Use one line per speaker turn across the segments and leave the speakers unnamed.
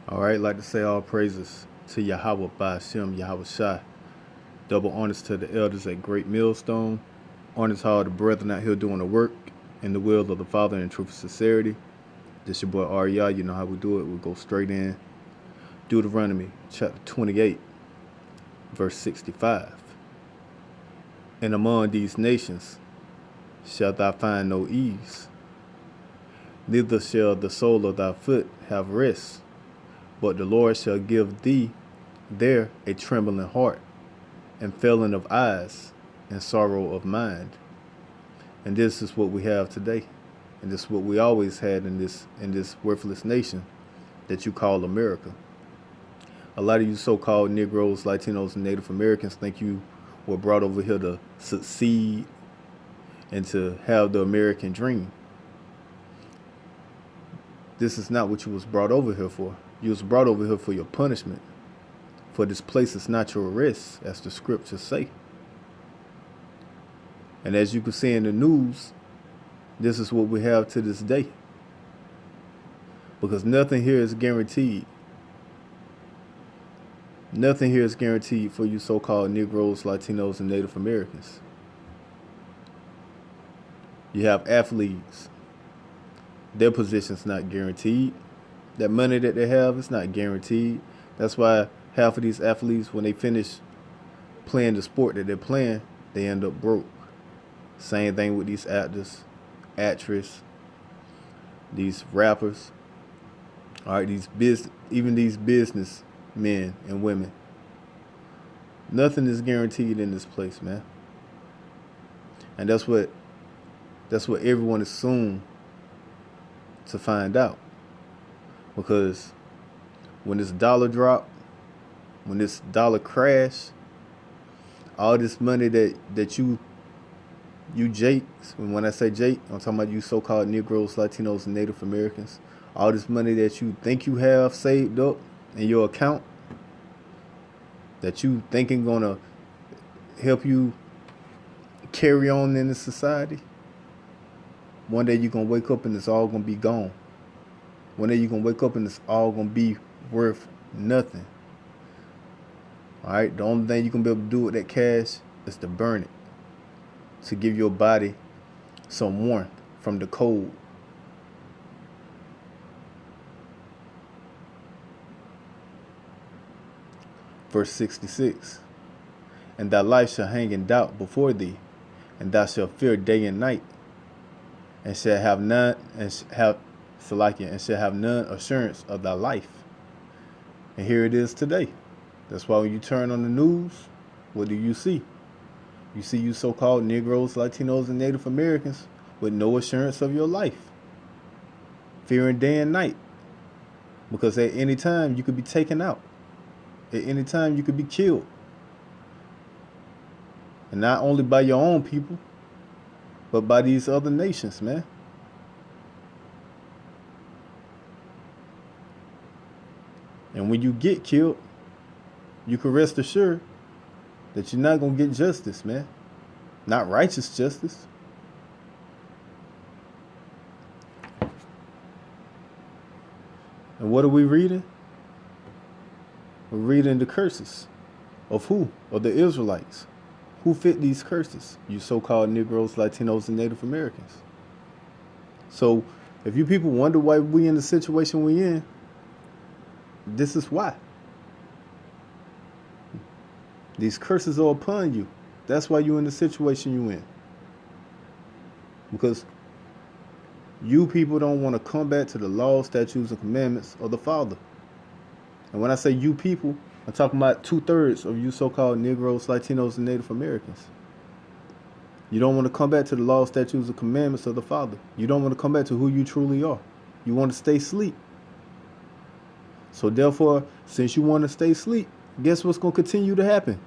All right, like to say all praises to Yahweh Ba'ashem, Yahweh Shai. Double honors to the elders at Great Millstone. Honors to all the brethren out here doing the work in the will of the Father in truth and sincerity. This your boy Arya. You know how we do it. We'll go straight in. Deuteronomy chapter 28, verse 65. And among these nations shalt thou find no ease, neither shall the sole of thy foot have rest, but the Lord shall give thee there a trembling heart, and failing of eyes, and sorrow of mind. And this is what we have today, and this is what we always had in this worthless nation that you call America. A lot of you so-called Negroes, Latinos, and Native Americans think you were brought over here to succeed and to have the American dream. This is not what you was brought over here for. You was brought over here for your punishment. For this place is not your rest, as the scriptures say. And as you can see in the news, this is what we have to this day. Because nothing here is guaranteed. Nothing here is guaranteed for you so-called Negroes, Latinos, and Native Americans. You have athletes. Their position's not guaranteed. That money that they have is not guaranteed. That's why half of these athletes, when they finish playing the sport that they're playing, they end up broke. Same thing with these actors, actresses, these rappers. All right, even these business men and women. Nothing is guaranteed in this place, man. And that's what everyone is soon to find out. Because when this dollar drop, when this dollar crash, all this money that you Jakes, when I say Jake, I'm talking about you so-called Negroes, Latinos, and Native Americans, all this money that you think you have saved up in your account, that you thinking gonna help you carry on in this society, one day you're gonna wake up and it's all gonna be gone. One day you're gonna wake up and it's all gonna be worth nothing. All right, the only thing you're gonna be able to do with that cash is to burn it, to give your body some warmth from the cold. Verse 66. And thy life shall hang in doubt before thee, and thou shalt fear day and night, and shall have none assurance of thy life. And here it is today. That's why when you turn on the news, what do you see? You see you so-called Negroes, Latinos, and Native Americans with no assurance of your life, fearing day and night, because at any time you could be taken out. At any time you could be killed. And not only by your own people, but by these other nations, man. And when you get killed, you can rest assured that you're not going to get justice, man. Not righteous justice. And what are we reading? We're reading the curses. Of who? Of the Israelites. Who fit these curses? You so-called Negroes, Latinos, and Native Americans. So if you people wonder why we in the situation we in, this is why. These curses are upon you. That's why you're in the situation you're in. Because you people don't want to come back to the laws, statutes, and commandments of the Father. And when I say you people, I'm talking about 2/3 of you so-called Negroes, Latinos, and Native Americans. You don't want to come back to the laws, statutes, and commandments of the Father. You don't want to come back to who you truly are. You want to stay asleep. So therefore, since you want to stay asleep, guess what's going to continue to happen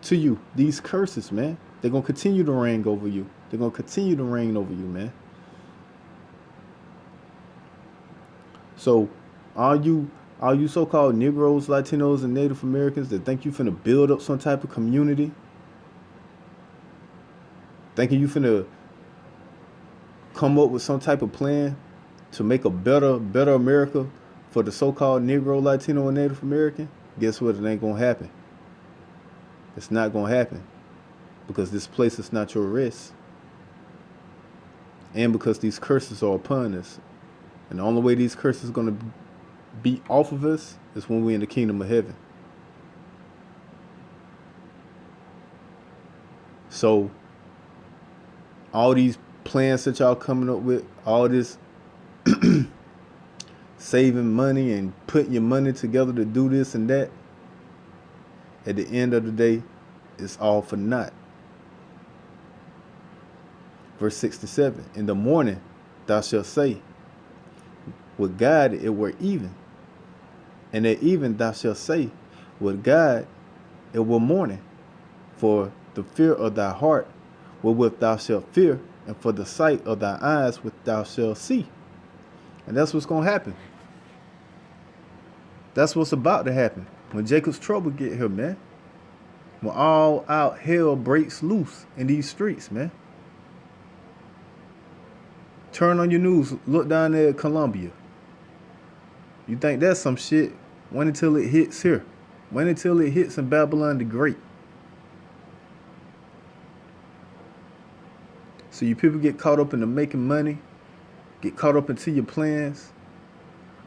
to you? These curses, man. They're going to continue to reign over you. They're going to continue to reign over you, man. So all you so-called Negroes, Latinos, and Native Americans that think you finna build up some type of community, thinking you finna come up with some type of plan to make a better America for the so-called Negro, Latino, and Native American, guess what? It ain't gonna happen. It's not gonna happen because this place is not your rest, and because these curses are upon us. And the only way these curses are gonna be off of us is when we're in the kingdom of heaven. So all these plans that y'all coming up with, all this saving money and putting your money together to do this and that, at the end of the day, it's all for naught. Verse 67, in the morning thou shalt say, with God it were even. And at even thou shalt say, with God it were morning. For the fear of thy heart wherewith thou shalt fear, and for the sight of thy eyes which thou shalt see. And that's what's going to happen. That's what's about to happen. When Jacob's trouble get here, man. When all out hell breaks loose in these streets, man. Turn on your news. Look down there at Columbia. You think that's some shit? Wait until it hits here. Wait until it hits in Babylon the Great. So you people get caught up in the making money, get caught up into your plans,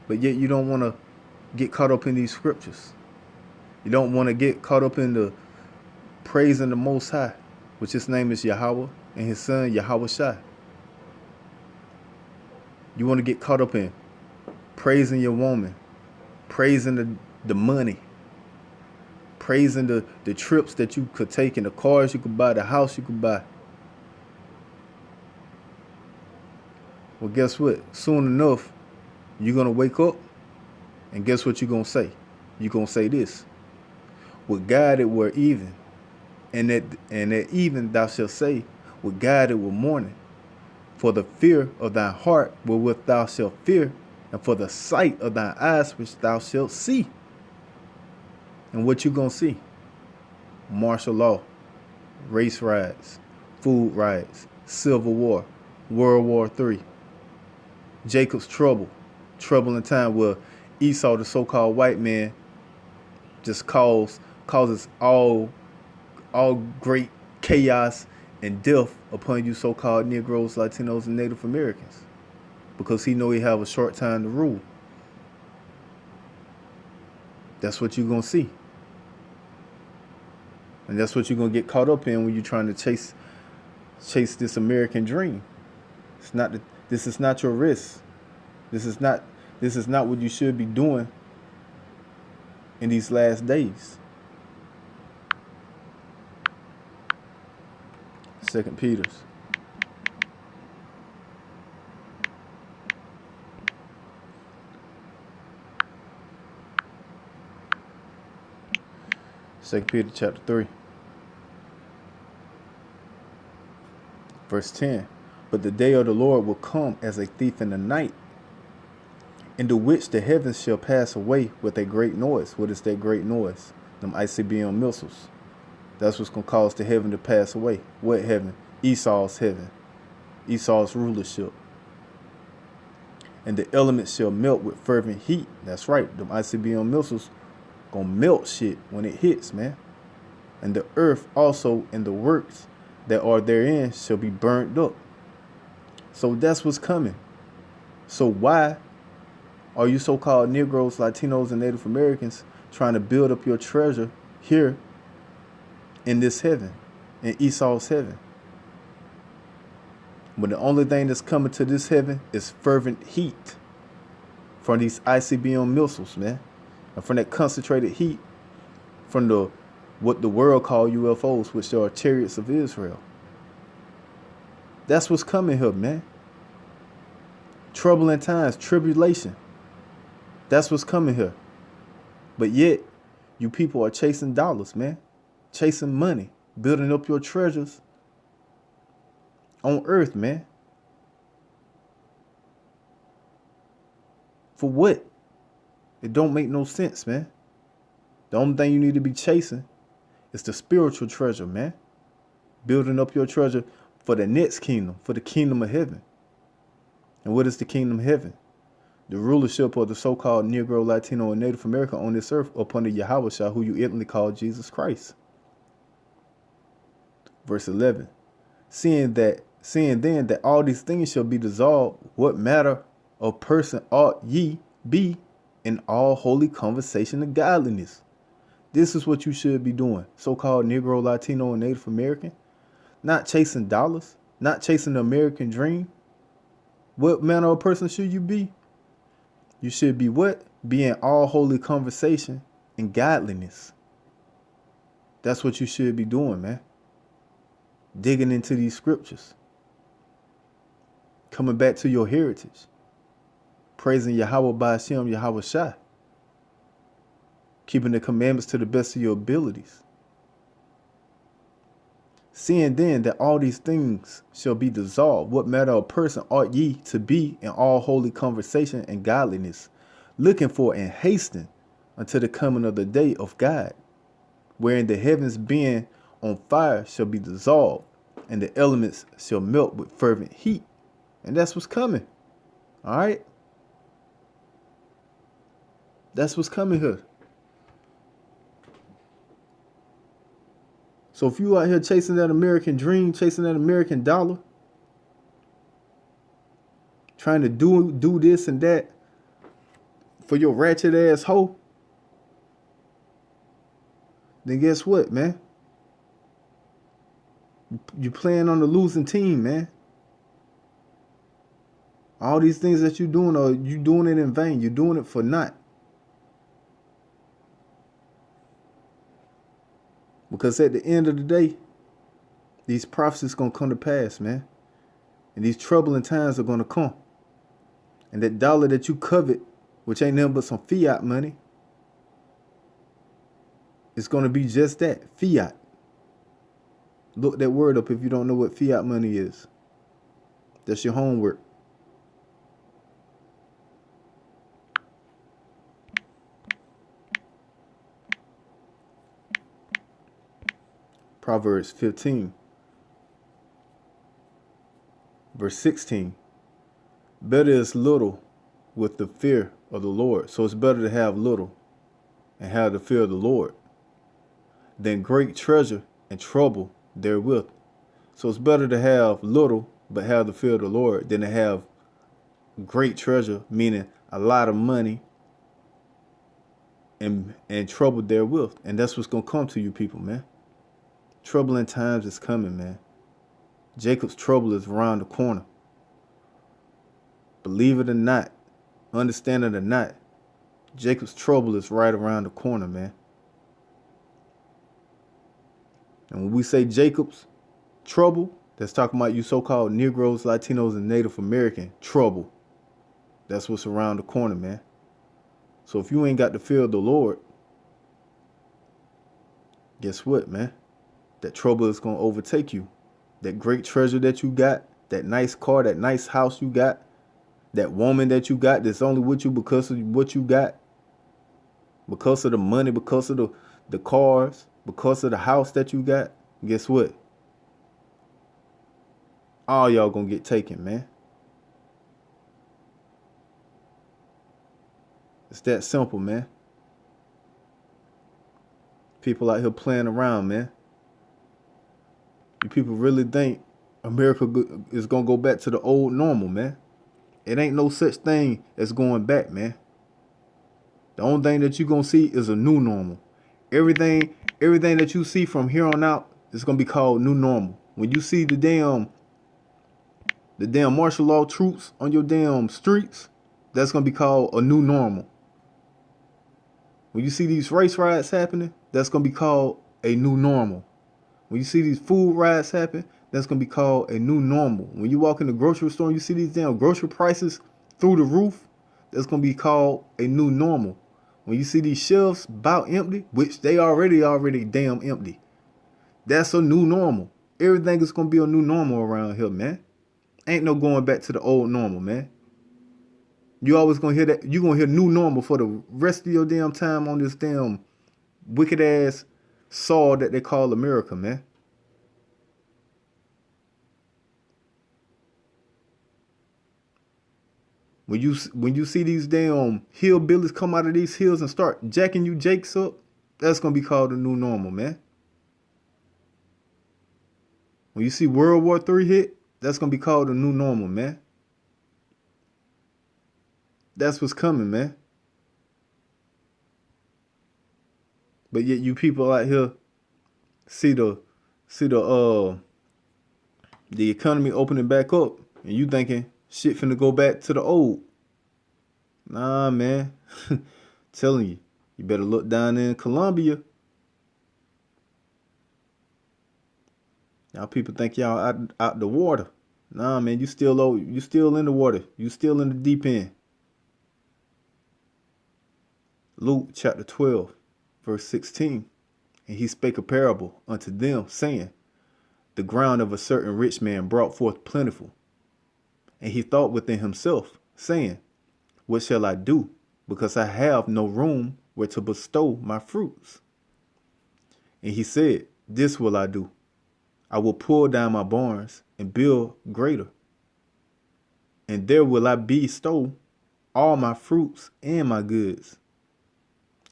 but yet you don't want to get caught up in these scriptures. You don't want to get caught up in the praising the Most High, which his name is Yahweh, and his son Yahweh Shai. You want to get caught up in praising your woman, praising the money, praising the trips that you could take and the cars you could buy, the house you could buy. Well, guess what? Soon enough, you're going to wake up, and guess what you're going to say? You're going to say this. With God it were even, and at even thou shalt say, with God it were morning. For the fear of thy heart wherewith thou shalt fear, and for the sight of thy eyes which thou shalt see. And what you going to see? Martial law, race riots, food riots, civil war, World War III. Jacob's trouble in time where Esau, the so-called white man, just causes all great chaos and death upon you so-called Negroes, Latinos, and Native Americans, because he know he have a short time to rule. That's what you're gonna see, and that's what you're gonna get caught up in when you're trying to chase this American dream. This is not your risk. This is not what you should be doing in these last days. 2 Peter's. Second Peter chapter 3. Verse 10. But the day of the Lord will come as a thief in the night, into which the heavens shall pass away with a great noise. What is that great noise? Them ICBM missiles. That's what's going to cause the heaven to pass away. What heaven? Esau's heaven. Esau's rulership. And the elements shall melt with fervent heat. That's right. Them ICBM missiles going to melt shit when it hits, man. And the earth also and the works that are therein shall be burnt up. So that's what's coming. So why are you so-called Negroes, Latinos, and Native Americans trying to build up your treasure here in this heaven, in Esau's heaven? When the only thing that's coming to this heaven is fervent heat from these ICBM missiles, man. And from that concentrated heat from what the world call UFOs, which are chariots of Israel. That's what's coming here, man. Troubling times, tribulation. That's what's coming here. But yet, you people are chasing dollars, man. Chasing money. Building up your treasures on earth, man. For what? It don't make no sense, man. The only thing you need to be chasing is the spiritual treasure, man. Building up your treasure for the next kingdom, for the kingdom of heaven. And what is the kingdom of heaven? The rulership of the so-called Negro, Latino, and Native American on this earth upon the Yahweh Shah, who you ignorantly call Jesus Christ. Verse 11. Seeing then that all these things shall be dissolved, what matter of person ought ye be in all holy conversation and godliness? This is what you should be doing, so-called Negro, Latino, and Native American. Not chasing dollars, not chasing the American dream. What manner of person should you be? You should be what? Be in all holy conversation and godliness. That's what you should be doing, man. Digging into these scriptures. Coming back to your heritage. Praising Yahweh Ba'ashem, Yahweh Shai. Keeping the commandments to the best of your abilities. Seeing then that all these things shall be dissolved, what manner of person ought ye to be in all holy conversation and godliness, looking for and hastening unto the coming of the day of God, wherein the heavens being on fire shall be dissolved, and the elements shall melt with fervent heat. And that's what's coming. All right? That's what's coming here. So if you out here chasing that American dream, chasing that American dollar, trying to do this and that for your ratchet ass hoe, then guess what, man? You playing on the losing team, man. All these things that you're doing, are you doing it in vain? You're doing it for naught. Because at the end of the day, these prophecies going to come to pass, man. And these troubling times are going to come. And that dollar that you covet, which ain't nothing but some fiat money, it's going to be just that, fiat. Look that word up if you don't know what fiat money is. That's your homework. Proverbs 15, verse 16. Better is little with the fear of the Lord. So it's better to have little and have the fear of the Lord than great treasure and trouble therewith. So it's better to have little but have the fear of the Lord than to have great treasure, meaning a lot of money and trouble therewith. And that's what's going to come to you people, man. Troubling times is coming, man. Jacob's trouble is around the corner. Believe it or not, understand it or not, Jacob's trouble is right around the corner, man. And when we say Jacob's trouble, that's talking about you so-called Negroes, Latinos, and Native American trouble. That's what's around the corner, man. So if you ain't got the fear of the Lord, guess what, man? That trouble is going to overtake you. That great treasure that you got, that nice car, that nice house you got, that woman that you got that's only with you because of what you got, because of the money, because of the cars, because of the house that you got, guess what? All y'all going to get taken, man. It's that simple, man. People out here playing around, man. You people really think America is going to go back to the old normal, man. It ain't no such thing as going back, man. The only thing that you're going to see is a new normal. Everything that you see from here on out is going to be called new normal. When you see the damn martial law troops on your damn streets, that's going to be called a new normal. When you see these race riots happening, that's going to be called a new normal. When you see these food riots happen, that's going to be called a new normal. When you walk in the grocery store and you see these damn grocery prices through the roof, that's going to be called a new normal. When you see these shelves about empty, which they already damn empty, that's a new normal. Everything is going to be a new normal around here, man. Ain't no going back to the old normal, man. You always going to hear that. You're going to hear new normal for the rest of your damn time on this damn wicked ass soil that they call America, man. When you see these damn hillbillies come out of these hills and start jacking you jakes up, that's gonna be called the new normal, man. When you see World War III hit, that's gonna be called the new normal, man. That's what's coming, man. But yet you people out here see the economy opening back up, and you thinking shit finna go back to the old. Nah, man. Telling you, you better look down in Colombia. Y'all people think y'all out the water. Nah, man, you still in the water. You still in the deep end. Luke chapter 12, verse 16. And he spake a parable unto them, saying, the ground of a certain rich man brought forth plentiful. And he thought within himself, saying, what shall I do? Because I have no room where to bestow my fruits. And he said, this will I do. I will pull down my barns and build greater. And there will I bestow all my fruits and my goods.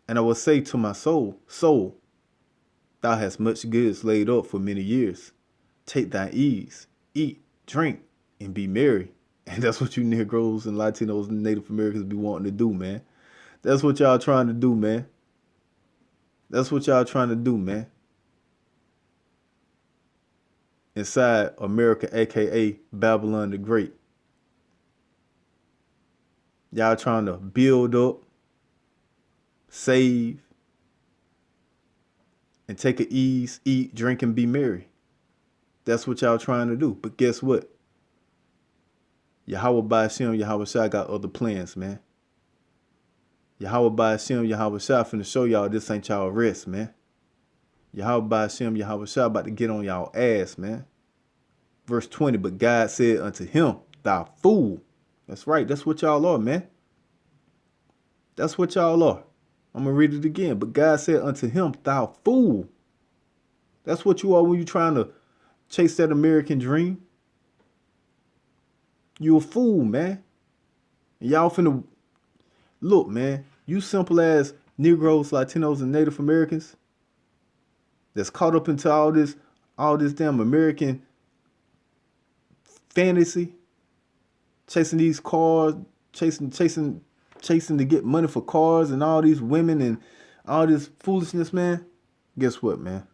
And I will say to my soul, soul, thou hast much goods laid up for many years. Take thy ease, eat, drink, and be merry. And that's what you Negroes and Latinos and Native Americans be wanting to do, man. That's what y'all trying to do, man. That's what y'all trying to do, man. Inside America, aka Babylon the Great. Y'all trying to build up, save, and take a ease, eat, drink, and be merry. That's what y'all trying to do. But guess what? Yahweh Ba'ashem, Yahweh Shai got other plans, man. Yahweh Ba'ashem, Yahweh Shai finna show y'all this ain't y'all rest, man. Yahweh Ba'ashem, Yahweh Shai about to get on y'all ass, man. Verse 20, but God said unto him, thou fool. That's right. That's what y'all are, man. That's what y'all are. I'm going to read it again. But God said unto him, thou fool. That's what you are when you're trying to chase that American dream. You a fool, man. And y'all finna look, man. You simple ass Negroes, Latinos, and Native Americans that's caught up into all this damn American fantasy, chasing these cars, chasing to get money for cars and all these women and all this foolishness, man. Guess what, man?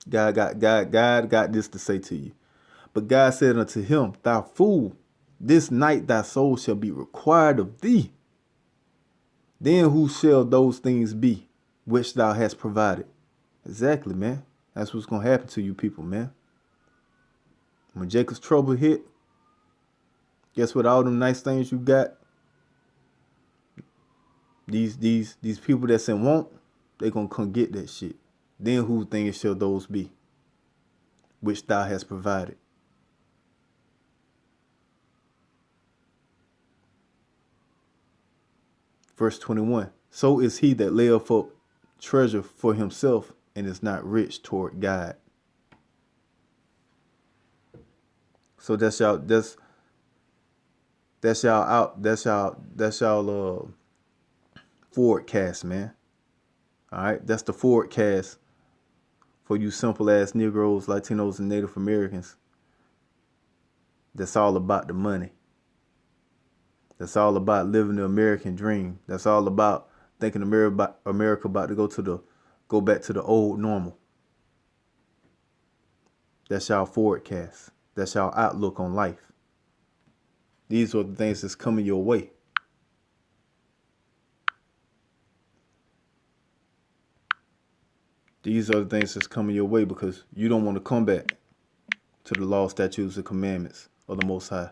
God got this to say to you. But God said unto him, thou fool, this night thy soul shall be required of thee. Then who shall those things be which thou hast provided? Exactly, man. That's what's going to happen to you people, man. When Jacob's trouble hit, guess what? All them nice things you got, these people that's in want, they going to come get that shit. Then whose things shall those be which thou hast provided? Verse 21, so is he that layeth up treasure for himself and is not rich toward God. So that's y'all forecast, man. All right, that's the forecast for you simple ass Negroes, Latinos, and Native Americans. That's all about the money. That's all about living the American dream. That's all about thinking America about to go back to the old normal. That's y'all forecast. That's y'all outlook on life. These are the things that's coming your way. These are the things that's coming your way because you don't want to come back to the law, statutes, and commandments of the Most High.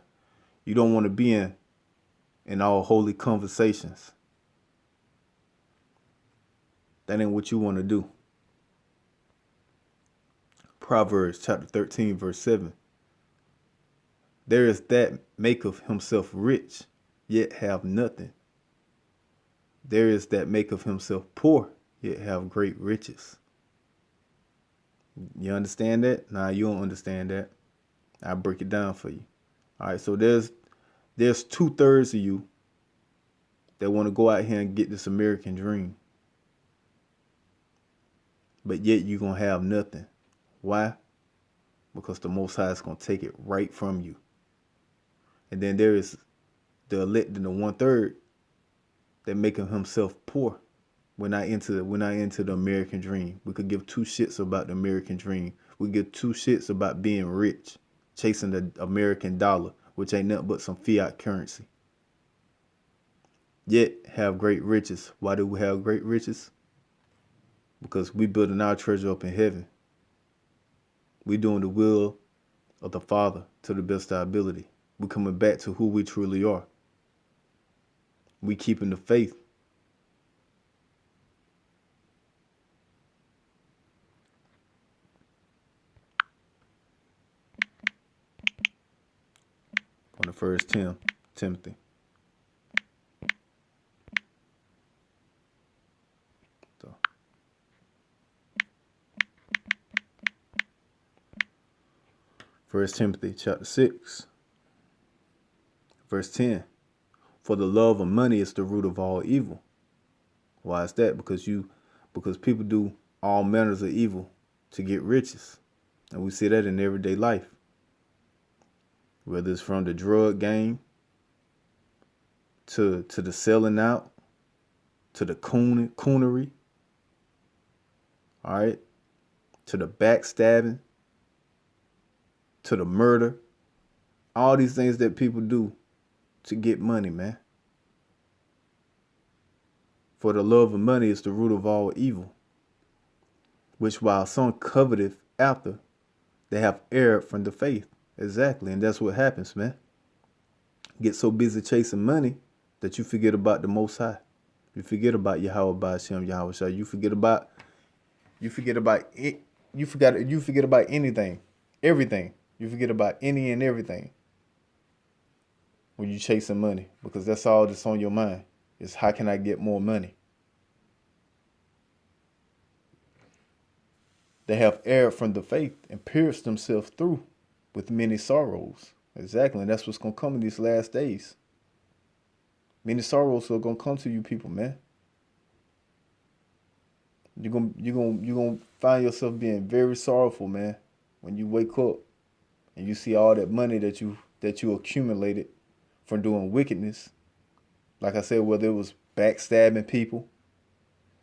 You don't want to be in all holy conversations. That ain't what you want to do. Proverbs chapter 13, verse 7. There is that maketh himself rich, yet have nothing. There is that maketh himself poor, yet have great riches. You understand that? Nah, you don't understand that. I'll break it down for you. All right, so there's There's 2/3 of you that want to go out here and get this American dream. But yet you're going to have nothing. Why? Because the Most High is going to take it right from you. And then there is the elect in the 1/3 that making himself poor. We're not into the American dream. We could give two shits about the American dream. We give two shits about being rich, chasing the American dollar, which ain't nothing but some fiat currency. Yet have great riches. Why do we have great riches? Because we building our treasure up in heaven. We doing the will of the Father to the best of our ability. We coming back to who we truly are. We keeping the faith. On the first Timothy. So. First Timothy chapter 6, verse 10. For the love of money is the root of all evil. Why is that? Because people do all manners of evil to get riches. And we see that in everyday life. Whether it's from the drug game to the selling out, to the coonery, all right, to the backstabbing, to the murder, all these things that people do to get money, man. For the love of money is the root of all evil, which while some coveteth after, they have erred from the faith. Exactly, and that's what happens, man. Get so busy chasing money that you forget about the Most High. You forget about Yahweh Ba'ashem, Yahweh Shai. You forget about anything, everything. You forget about any and everything when you chasing money, because that's all that's on your mind is how can I get more money? They have erred from the faith and pierced themselves through with many sorrows. Exactly, and that's what's gonna come in these last days. Many sorrows are gonna come to you people, man. You're gonna find yourself being very sorrowful, man, when you wake up and you see all that money that you accumulated from doing wickedness. Like I said, whether it was backstabbing people,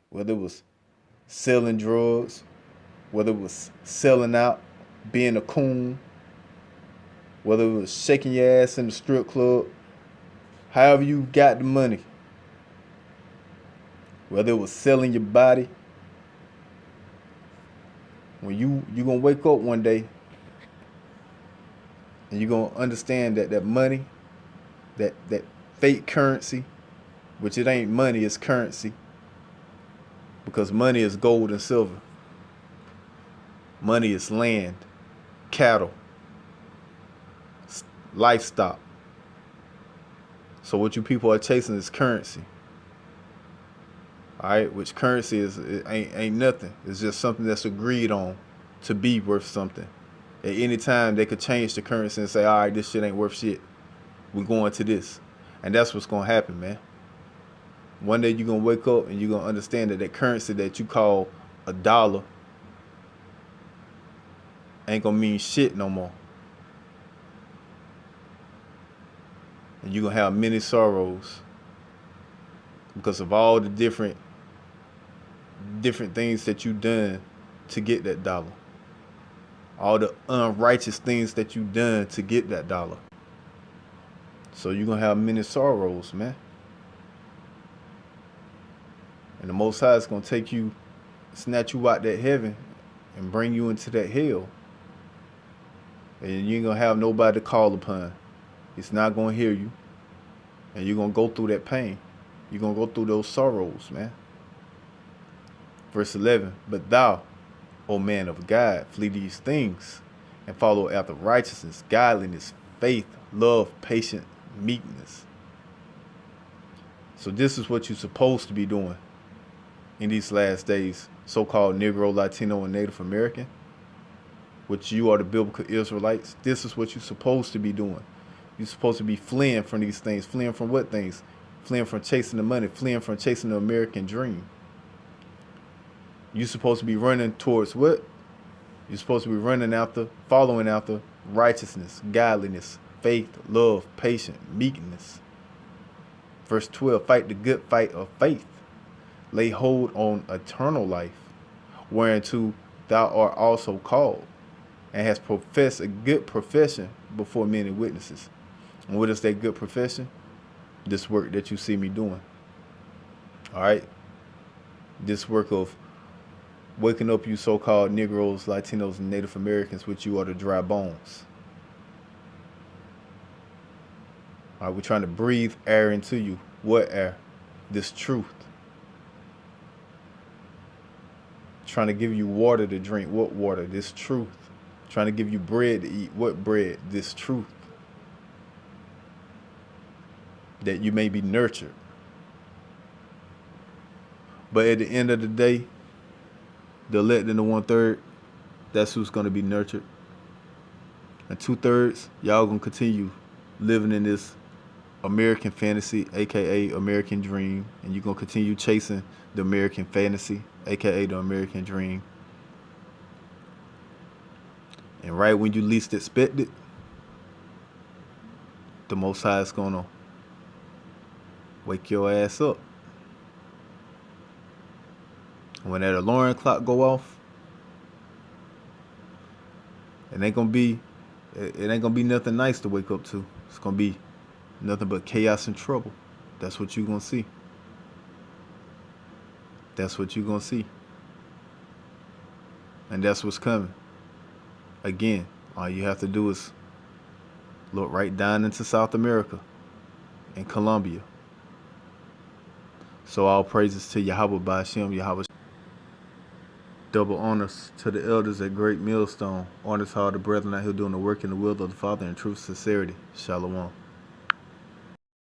whether it was selling drugs, whether it was selling out, being a coon, whether it was shaking your ass in the strip club, however you got the money, whether it was selling your body, when you're going to wake up one day and you're going to understand that money, that fake currency, which it ain't money, it's currency, because money is gold and silver. Money is land, cattle, livestock. So what you people are chasing is currency. All right, which currency ain't nothing. It's just something that's agreed on to be worth something. At any time they could change the currency and say, all right, this shit ain't worth shit. We're going to this. And that's what's gonna happen, man. One day you're gonna wake up and you're gonna understand that currency that you call a dollar ain't gonna mean shit no more. And you're gonna have many sorrows because of all the different things that you done to get that dollar. All the unrighteous things that you done to get that dollar. So you're gonna have many sorrows, man. And the Most High is gonna take you, snatch you out that heaven and bring you into that hell. And you ain't gonna have nobody to call upon. It's not gonna hear you. And you're gonna go through that pain. You're gonna go through those sorrows, man. Verse 11, but thou, O man of God, flee these things and follow after righteousness, godliness, faith, love, patience, meekness. So this is what you're supposed to be doing in these last days, so-called Negro, Latino, and Native American, which you are the biblical Israelites. This is what you're supposed to be doing. You're supposed to be fleeing from these things. Fleeing from what things? Fleeing from chasing the money. Fleeing from chasing the American dream. You're supposed to be running towards what? You're supposed to be running after, following after righteousness, godliness, faith, love, patience, meekness. Verse 12, fight the good fight of faith. Lay hold on eternal life, whereunto thou art also called, and hast professed a good profession before many witnesses. And what is that good profession? This work that you see me doing. All right? This work of waking up you so-called Negroes, Latinos, and Native Americans, which you are the dry bones. All right, we're trying to breathe air into you. What air? This truth. Trying to give you water to drink. What water? This truth. Trying to give you bread to eat. What bread? This truth. That you may be nurtured. But at the end of the day, the elect and the 1/3, that's who's going to be nurtured. And 2/3, y'all going to continue living in this American fantasy, aka American dream, and you're going to continue chasing the American fantasy, aka the American dream. And right when you least expect it, the Most High is going to wake your ass up. When that alarm clock go off, it ain't gonna be nothing nice to wake up to. It's gonna be nothing but chaos and trouble. That's what you're gonna see. That's what you're gonna see. And that's what's coming. Again, all you have to do is look right down into South America and Colombia. So all praises to Yahweh Ba'Shem, Yahweh. Double honors to the elders at Great Millstone. Honors to all the brethren out here doing the work in the will of the Father in truth, sincerity. Shalom.